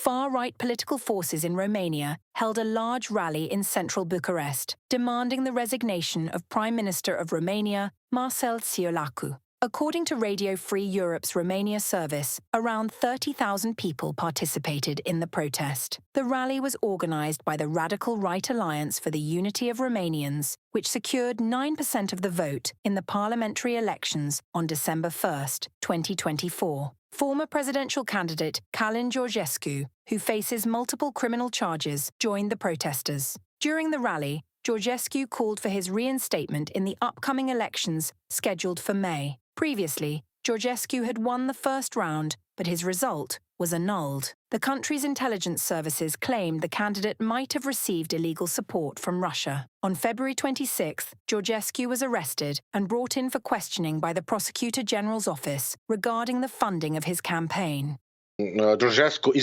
far-right political forces in Romania held a large rally in central Bucharest, demanding the resignation of Prime Minister of Romania, Marcel Ciolacu. According to Radio Free Europe's Romania service, around 30,000 people participated in the protest. The rally was organized by the Radical Right Alliance for the Unity of Romanians, which secured 9% of the vote in the parliamentary elections on December 1st, 2024. Former presidential candidate Calin Georgescu, who faces multiple criminal charges, joined the protesters. During the rally, Georgescu called for his reinstatement in the upcoming elections scheduled for May. Previously, Georgescu had won the first round, but his result was annulled. The country's intelligence services claimed the candidate might have received illegal support from Russia. On February 26th, Georgescu was arrested and brought in for questioning by the Prosecutor General's office regarding the funding of his campaign. Georgescu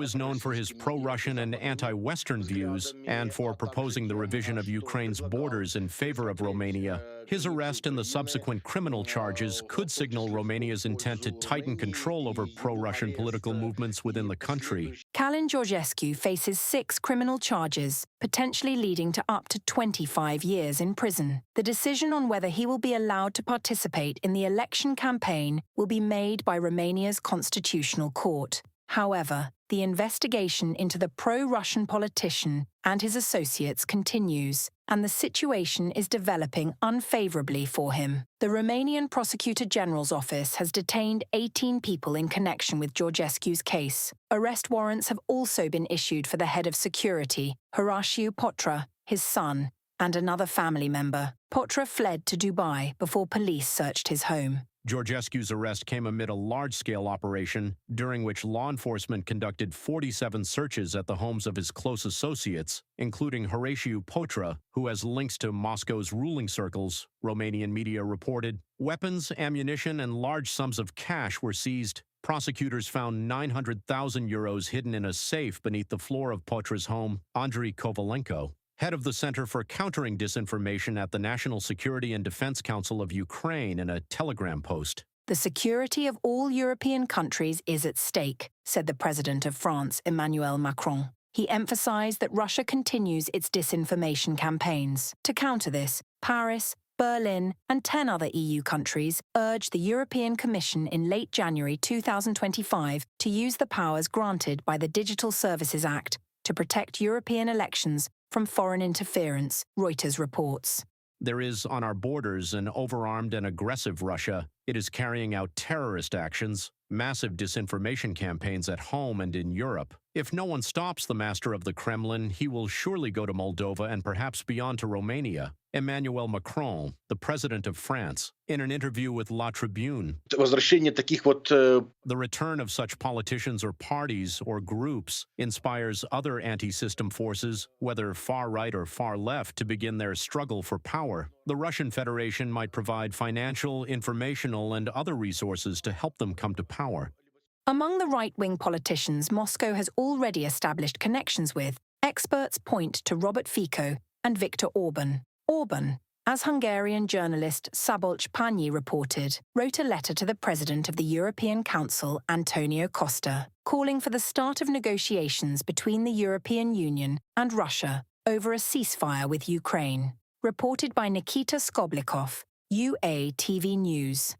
is known for his pro-Russian and anti-Western views and for proposing the revision of Ukraine's borders in favor of Romania. His arrest and the subsequent criminal charges could signal Romania's intent to tighten control over pro-Russian political movements within the country. Calin Georgescu faces 6 criminal charges, potentially leading to up to 25 years in prison. The decision on whether he will be allowed to participate in the election campaign will be made by Romania's Constitutional Court. However, the investigation into the pro-Russian politician and his associates continues, and the situation is developing unfavorably for him. The Romanian Prosecutor General's office has detained 18 people in connection with Georgescu's case. Arrest warrants have also been issued for the head of security, Horatiu Potra, his son, and another family member. Potra fled to Dubai before police searched his home. Georgescu's arrest came amid a large-scale operation during which law enforcement conducted 47 searches at the homes of his close associates, including Horatiu Potra, who has links to Moscow's ruling circles, Romanian media reported. Weapons, ammunition, and large sums of cash were seized. Prosecutors found 900,000 euros hidden in a safe beneath the floor of Potra's home, Andrei Kovalenko, head of the Center for Countering Disinformation at the National Security and Defense Council of Ukraine, in a Telegram post. The security of all European countries is at stake, said the President of France, Emmanuel Macron. He emphasized that Russia continues its disinformation campaigns. To counter this, Paris, Berlin, and 10 other EU countries urged the European Commission in late January 2025 to use the powers granted by the Digital Services Act to protect European elections from foreign interference, Reuters reports. There is on our borders an overarmed and aggressive Russia. It is carrying out terrorist actions, massive disinformation campaigns at home and in Europe. If no one stops the master of the Kremlin, he will surely go to Moldova and perhaps beyond to Romania. Emmanuel Macron, the president of France, in an interview with La Tribune. The return of such politicians or parties or groups inspires other anti-system forces, whether far-right or far-left, to begin their struggle for power. The Russian Federation might provide financial, informational, and other resources to help them come to power. Among the right-wing politicians Moscow has already established connections with, experts point to Robert Fico and Viktor Orban. Orban, as Hungarian journalist Szabolcs Pányi reported, wrote a letter to the President of the European Council, Antonio Costa, calling for the start of negotiations between the European Union and Russia over a ceasefire with Ukraine. Reported by Nikita Skoblikov, UATV News.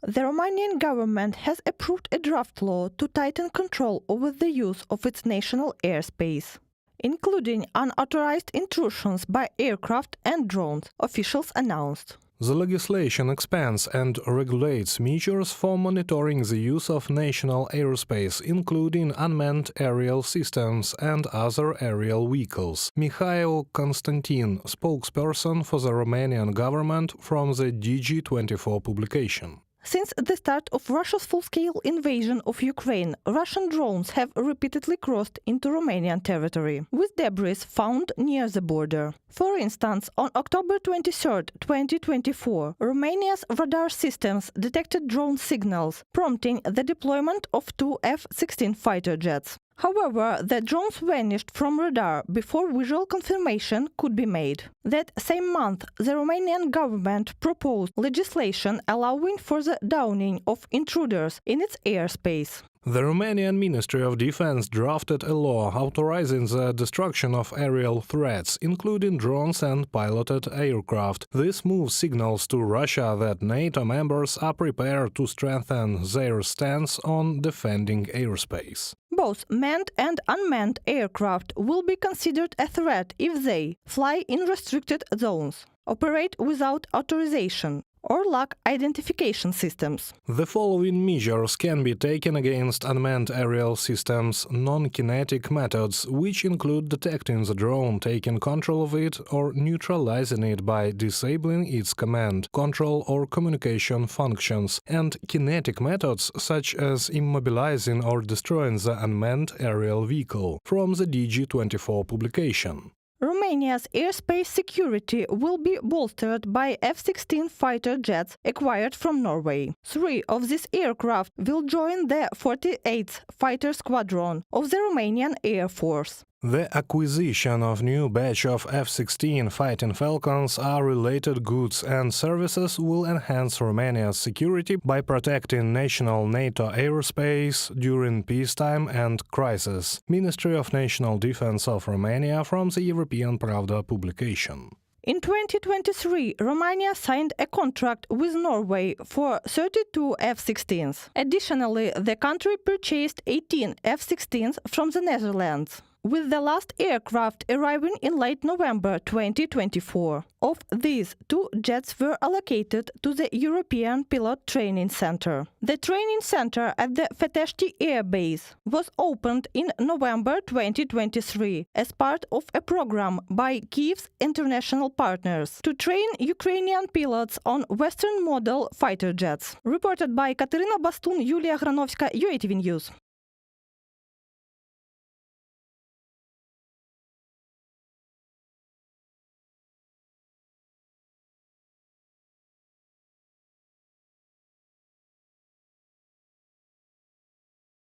The Romanian government has approved a draft law to tighten control over the use of its national airspace, including unauthorized intrusions by aircraft and drones, officials announced. The legislation expands and regulates measures for monitoring the use of national airspace, including unmanned aerial systems and other aerial vehicles. Mihail Constantin, spokesperson for the Romanian government, from the DG24 publication. Since the start of Russia's full-scale invasion of Ukraine, Russian drones have repeatedly crossed into Romanian territory, with debris found near the border. For instance, on October 23, 2024, Romania's radar systems detected drone signals, prompting the deployment of 2 F-16 fighter jets. However, the drones vanished from radar before visual confirmation could be made. That same month, the Romanian government proposed legislation allowing for the downing of intruders in its airspace. The Romanian Ministry of Defense drafted a law authorizing the destruction of aerial threats, including drones and piloted aircraft. This move signals to Russia that NATO members are prepared to strengthen their stance on defending airspace. Both manned and unmanned aircraft will be considered a threat if they fly in restricted zones, operate without authorization, or lack identification systems. The following measures can be taken against unmanned aerial systems' non-kinetic methods, which include detecting the drone, taking control of it, or neutralizing it by disabling its command, control, or communication functions, and kinetic methods such as immobilizing or destroying the unmanned aerial vehicle, from the DG24 publication. Romania's airspace security will be bolstered by F-16 fighter jets acquired from Norway. 3 of these aircraft will join the 48th Fighter Squadron of the Romanian Air Force. The acquisition of new batch of F-16 Fighting Falcons are related goods and services will enhance Romania's security by protecting national NATO airspace during peacetime and crisis. Ministry of National Defense of Romania from the European Pravda publication. In 2023, Romania signed a contract with Norway for 32 F-16s. Additionally, the country purchased 18 F-16s from the Netherlands, with the last aircraft arriving in late November 2024. Of these, 2 jets were allocated to the European Pilot Training Center. The training center at the Fetești Air Base was opened in November 2023 as part of a program by Kyiv's international partners to train Ukrainian pilots on Western model fighter jets. Reported by Katerina Bastun, Yulia Hranovska, UATV News.